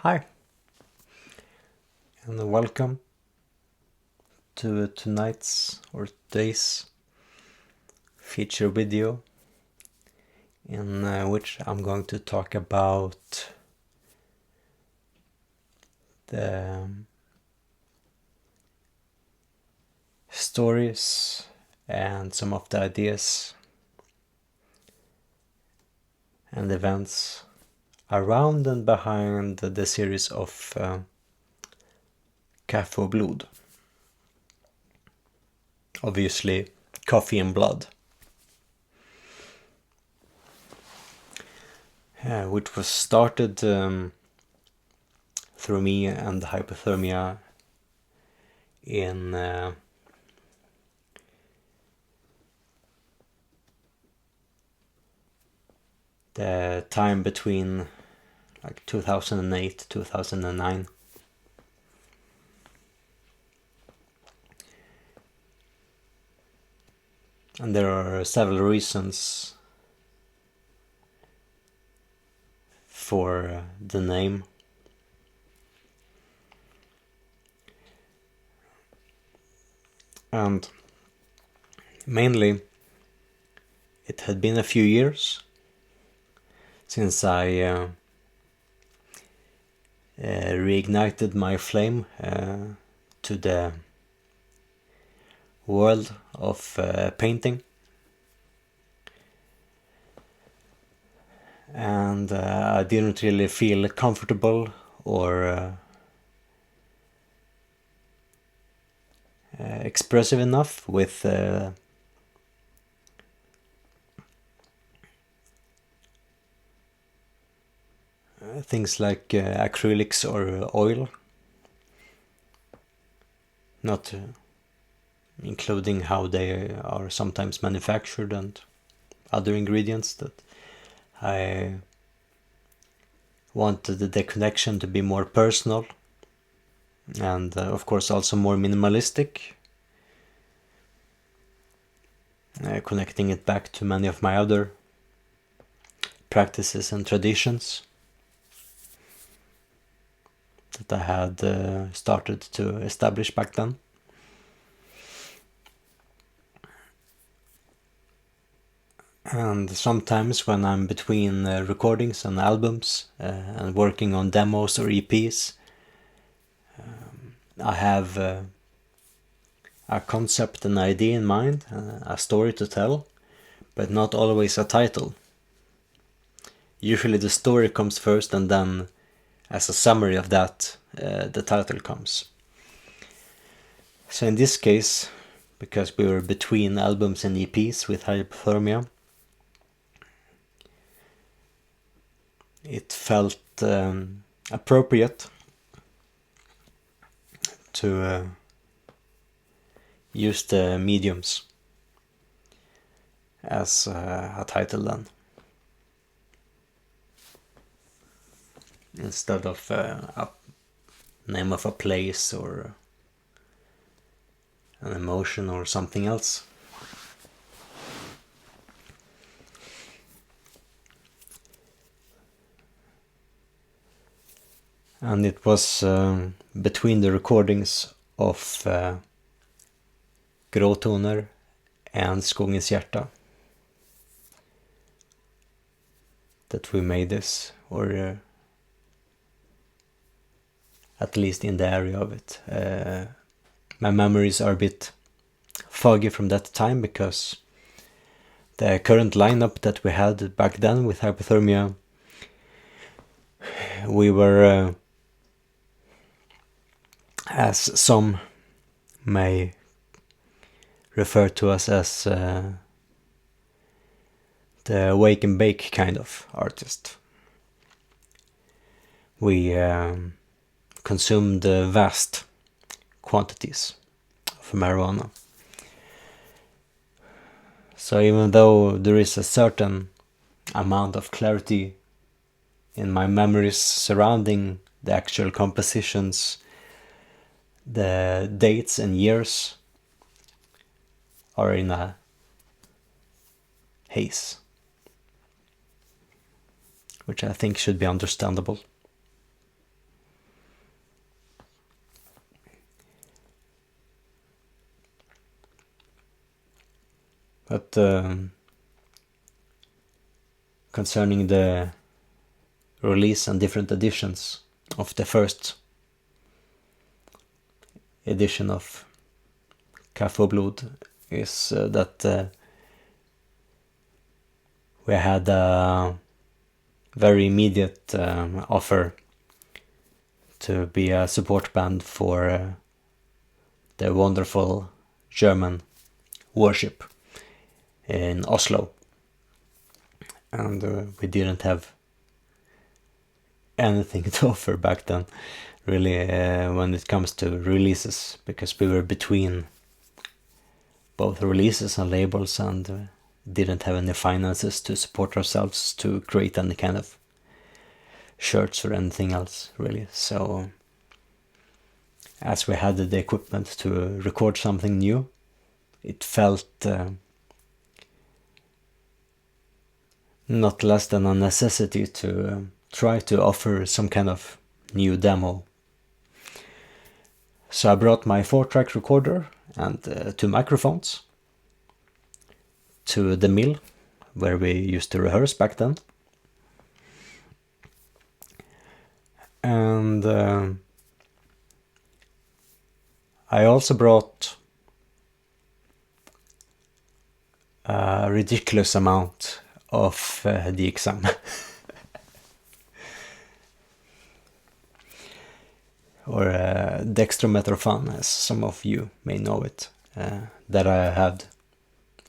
Hi, and welcome to tonight's or today's feature video in which I'm going to talk about the stories and some of the ideas and events around and behind the series of Kaffe Blod. Obviously, Coffee and Blood. Which was started through me and Hypothermia in the time between like 2008 2009. And there are several reasons for the name. And mainly, it had been a few years since I reignited my flame to the world of painting. And I didn't really feel comfortable or expressive enough with things like acrylics or oil, not including how they are sometimes manufactured and other ingredients. That I wanted the connection to be more personal and of course also more minimalistic, connecting it back to many of my other practices and traditions that I had started to establish back then. And sometimes when I'm between recordings and albums and working on demos or EPs, I have a concept, an idea in mind, a story to tell, but not always a title. Usually the story comes first, and then as a summary of that, the title comes. So in this case, because we were between albums and EPs with Hypothermia, it felt appropriate to use the mediums as a title then, instead of a name of a place or an emotion or something else. And it was between the recordings of Gråtoner and Skogens hjärta that we made this, or at least in the area of it. My memories are a bit foggy from that time because the current lineup that we had back then with Hypothermia, we were, as some may refer to us as the wake and bake kind of artist. We consumed vast quantities of marijuana. So even though there is a certain amount of clarity in my memories surrounding the actual compositions, the dates and years are in a haze, which I think should be understandable. But concerning the release and different editions of the first edition of Kaffe Blod is that we had a very immediate offer to be a support band for the wonderful German worship in Oslo, and we didn't have anything to offer back then, really, when it comes to releases, because we were between both releases and labels and didn't have any finances to support ourselves to create any kind of shirts or anything else, really. So as we had the equipment to record something new, it felt not less than a necessity to try to offer some kind of new demo. So I brought my 4-track recorder and 2 microphones to the mill where we used to rehearse back then. And I also brought a ridiculous amount of DXM. Or dextromethorphan, as some of you may know it, that I had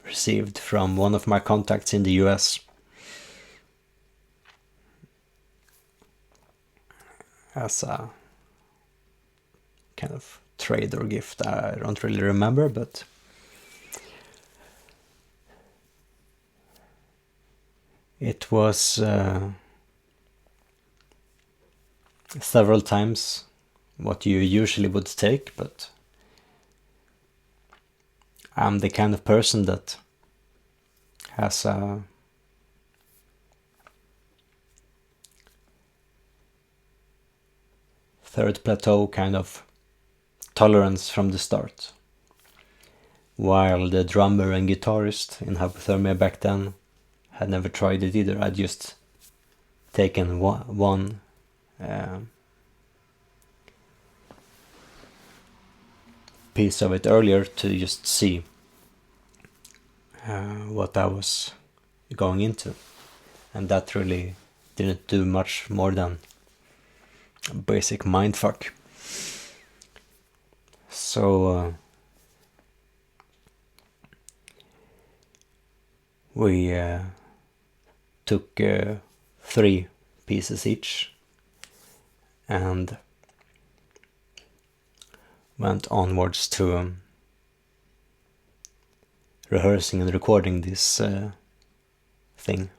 received from one of my contacts in the US as a kind of trade or gift. I don't really remember, but it was several times what you usually would take, but I'm the kind of person that has a third plateau kind of tolerance from the start, while the drummer and guitarist in Hypothermia back then had never tried it either. I'd just taken one piece of it earlier to just see what I was going into, and that really didn't do much more than a basic mindfuck. So we took 3 pieces each and went onwards to rehearsing and recording this thing.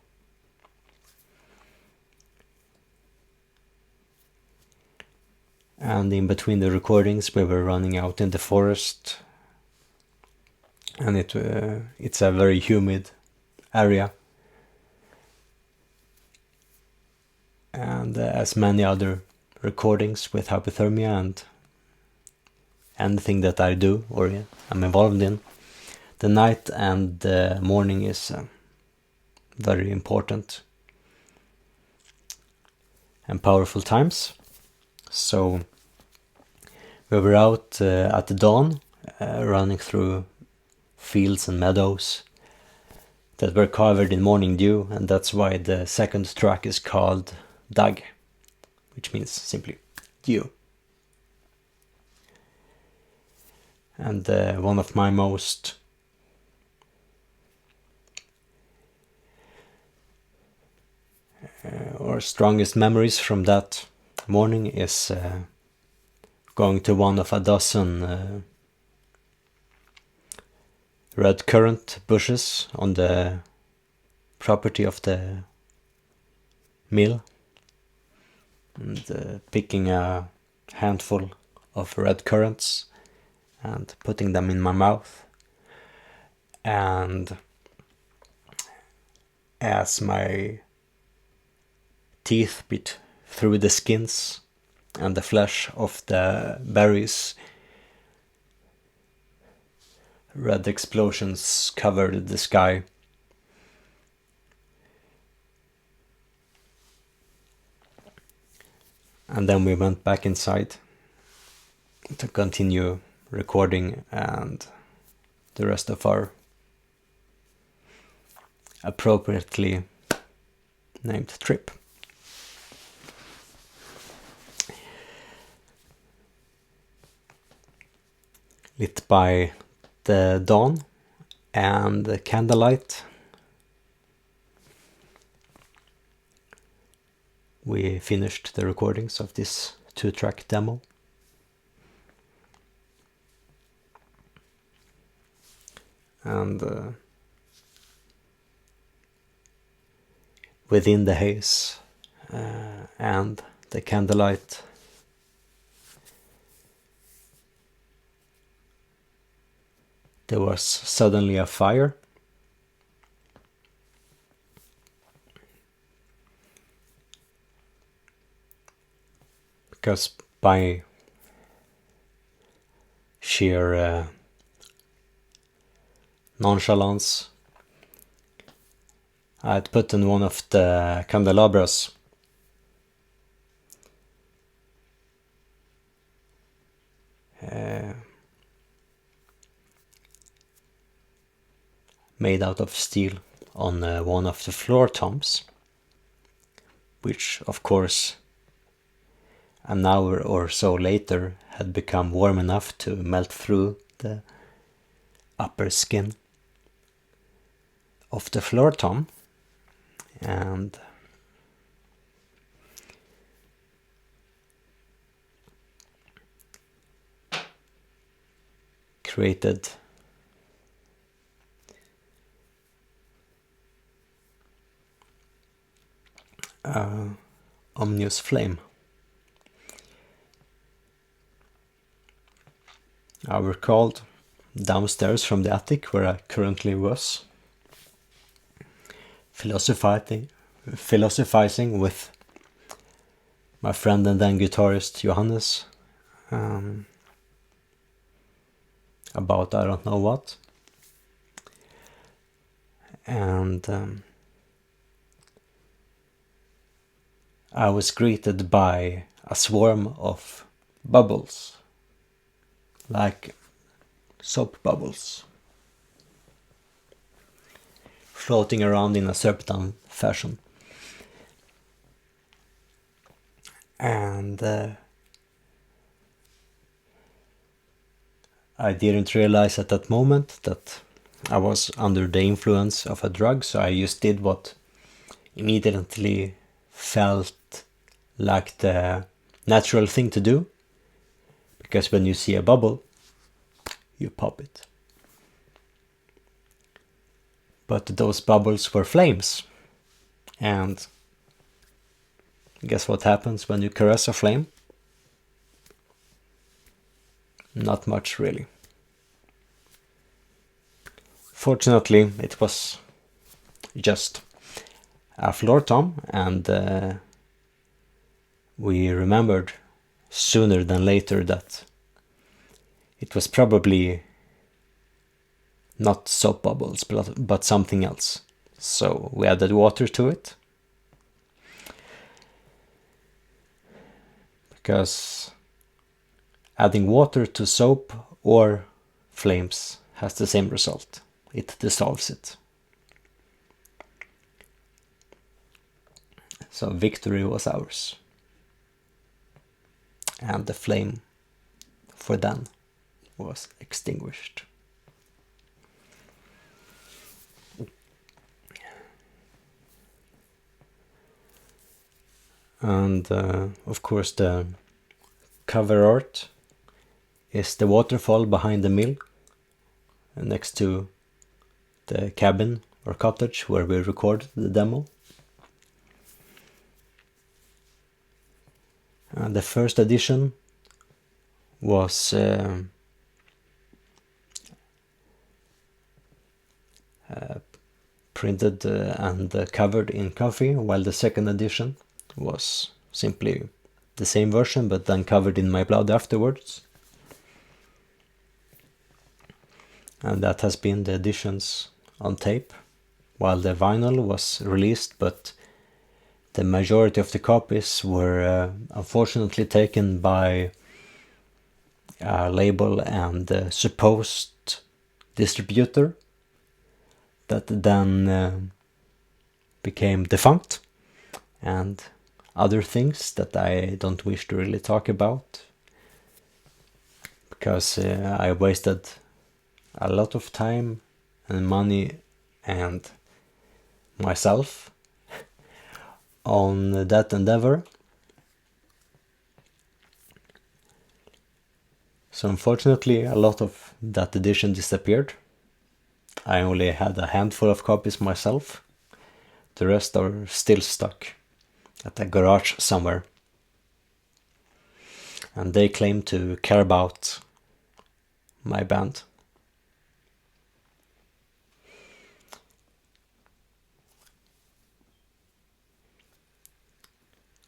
And in between the recordings we were running out in the forest, and it's a very humid area, and as many other recordings with hypothermia and anything that I do or I'm involved in, the night and the morning is very important and powerful times. So we were out at the dawn, running through fields and meadows that were covered in morning dew, and that's why the second track is called Dag, which means simply dew. And one of my most or strongest memories from that morning is going to one of a dozen red currant bushes on the property of the mill, and picking a handful of red currants and putting them in my mouth. And as my teeth bit through the skins and the flesh of the berries, red explosions covered the sky. And then we went back inside to continue recording and the rest of our appropriately named trip. Lit by the dawn and the candlelight, we finished the recordings of this 2-track demo. And within the haze and the candlelight, there was suddenly a fire. Because by sheer nonchalance, I had put in one of the candelabras made out of steel on one of the floor toms, which of course an hour or so later had become warm enough to melt through the upper skin of the floor tom, and created ominous flame. I recalled downstairs from the attic where I currently was, philosophizing with my friend and then guitarist Johannes about I don't know what. And I was greeted by a swarm of bubbles, like soap bubbles, floating around in a serpentine fashion. And I didn't realize at that moment that I was under the influence of a drug, so I just did what immediately felt like the natural thing to do, because when you see a bubble, you pop it. But those bubbles were flames, and guess what happens when you caress a flame? Not much, really. Fortunately, it was just a floor tom, and we remembered sooner than later that it was probably not soap bubbles, but something else. So we added water to it, because adding water to soap or flames has the same result. It dissolves it. So victory was ours. And the flame for then was extinguished. And of course the cover art is the waterfall behind the mill next to the cabin or cottage where we recorded the demo. And the first edition was printed and covered in Kaffe, while the second edition was simply the same version but then covered in my blood afterwards. and that has been the editions on tape, while the vinyl was released, but the majority of the copies were unfortunately taken by a label and a supposed distributor that then became defunct, and other things that I don't wish to really talk about, because I wasted a lot of time and money and myself on that endeavor. So unfortunately, a lot of that edition disappeared. I only had a handful of copies myself. The rest are still stuck at a garage somewhere. And they claim to care about my band.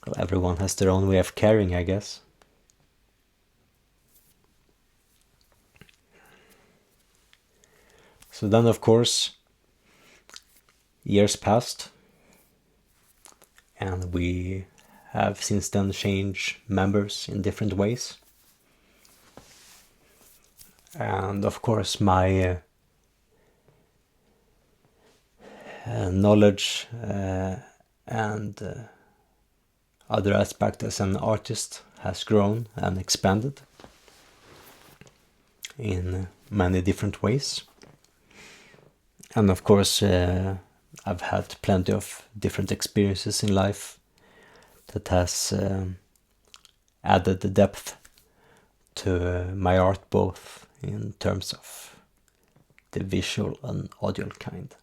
Well, everyone has their own way of caring, I guess. So then, of course, years passed, and we have since then changed members in different ways. And of course, my knowledge and other aspect as an artist has grown and expanded in many different ways. And of course, I've had plenty of different experiences in life that has added the depth to my art, both in terms of the visual and audio kind.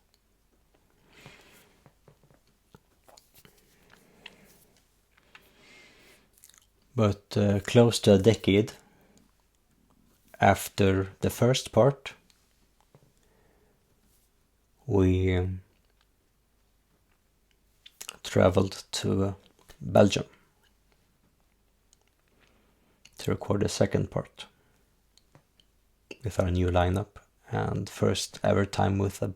But close to a decade after the first part, we traveled to Belgium to record the second part with our new lineup, and first ever time with a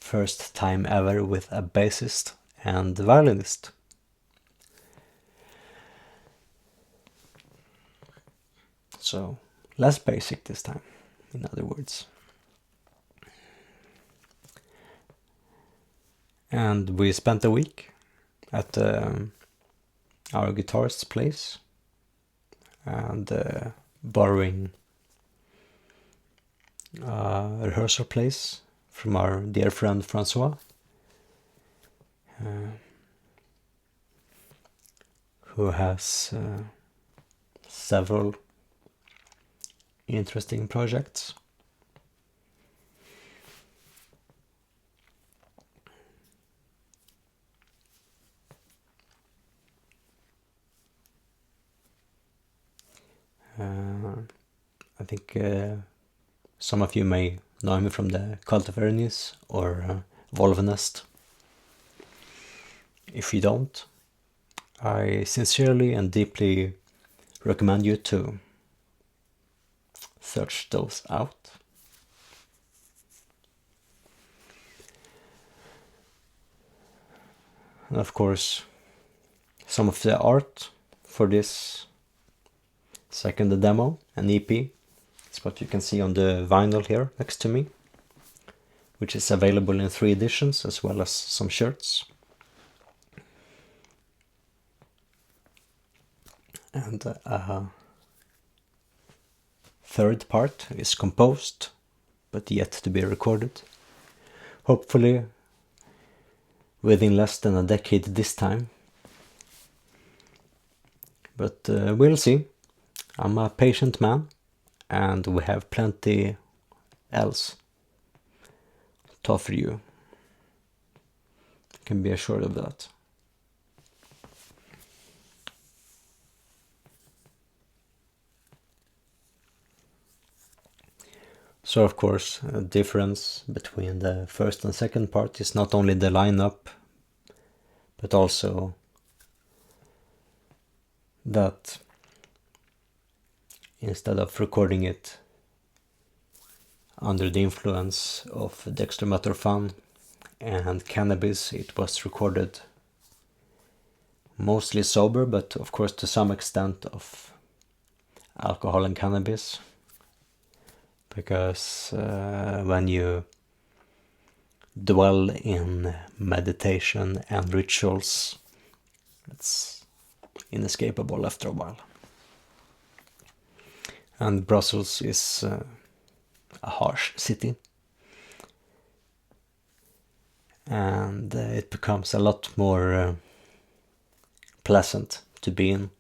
first time ever with a bassist and violinist. So less basic this time, in other words. And we spent a week at our guitarist's place and borrowing a rehearsal place from our dear friend Francois, who has several interesting projects. I think some of you may know me from the Cult of Ernis or Volvenest. If you don't, I sincerely and deeply recommend you to search those out. And of course, some of the art for this second demo, an EP, is what you can see on the vinyl here next to me, which is available in 3 editions as well as some shirts. And a third part is composed, but yet to be recorded. Hopefully within less than a decade this time. But we'll see. I'm a patient man, and we have plenty else to offer you. You can be assured of that. So of course, a difference between the first and second part is not only the lineup, but also that instead of recording it under the influence of dextromethorphan and cannabis, it was recorded mostly sober, but of course to some extent of alcohol and cannabis, because when you dwell in meditation and rituals, it's inescapable after a while. And Brussels is a harsh city, and it becomes a lot more pleasant to be in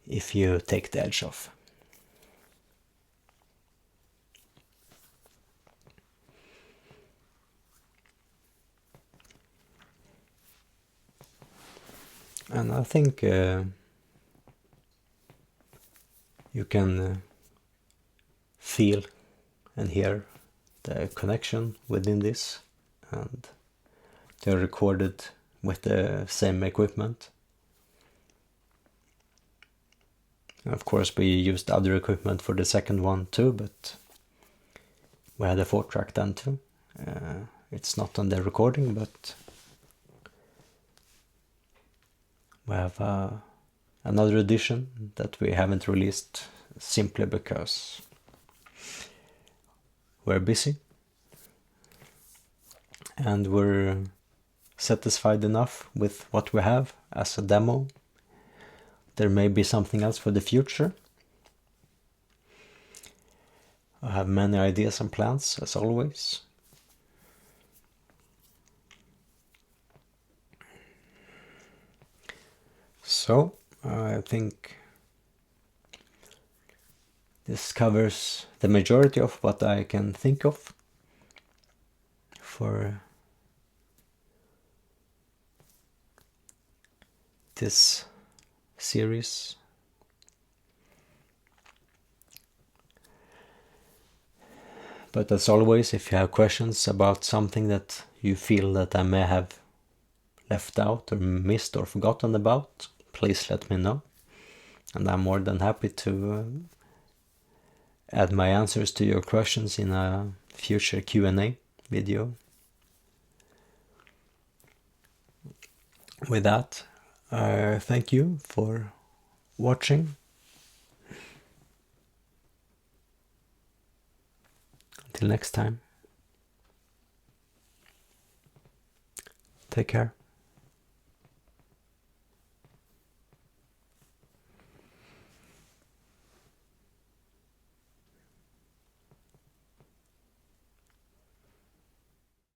if you take the edge off. And I think you can feel and hear the connection within this, and they're recorded with the same equipment. And of course we used other equipment for the second one too, but we had a 4-track then too. It's not on the recording, but we have another edition that we haven't released simply because we're busy and we're satisfied enough with what we have as a demo. There may be something else for the future. I have many ideas and plans, as always. So, I think this covers the majority of what I can think of for this series. But as always, if you have questions about something that you feel that I may have left out or missed or forgotten about, please let me know. And I'm more than happy to add my answers to your questions in a future Q&A video. With that, thank you for watching. Until next time, take care.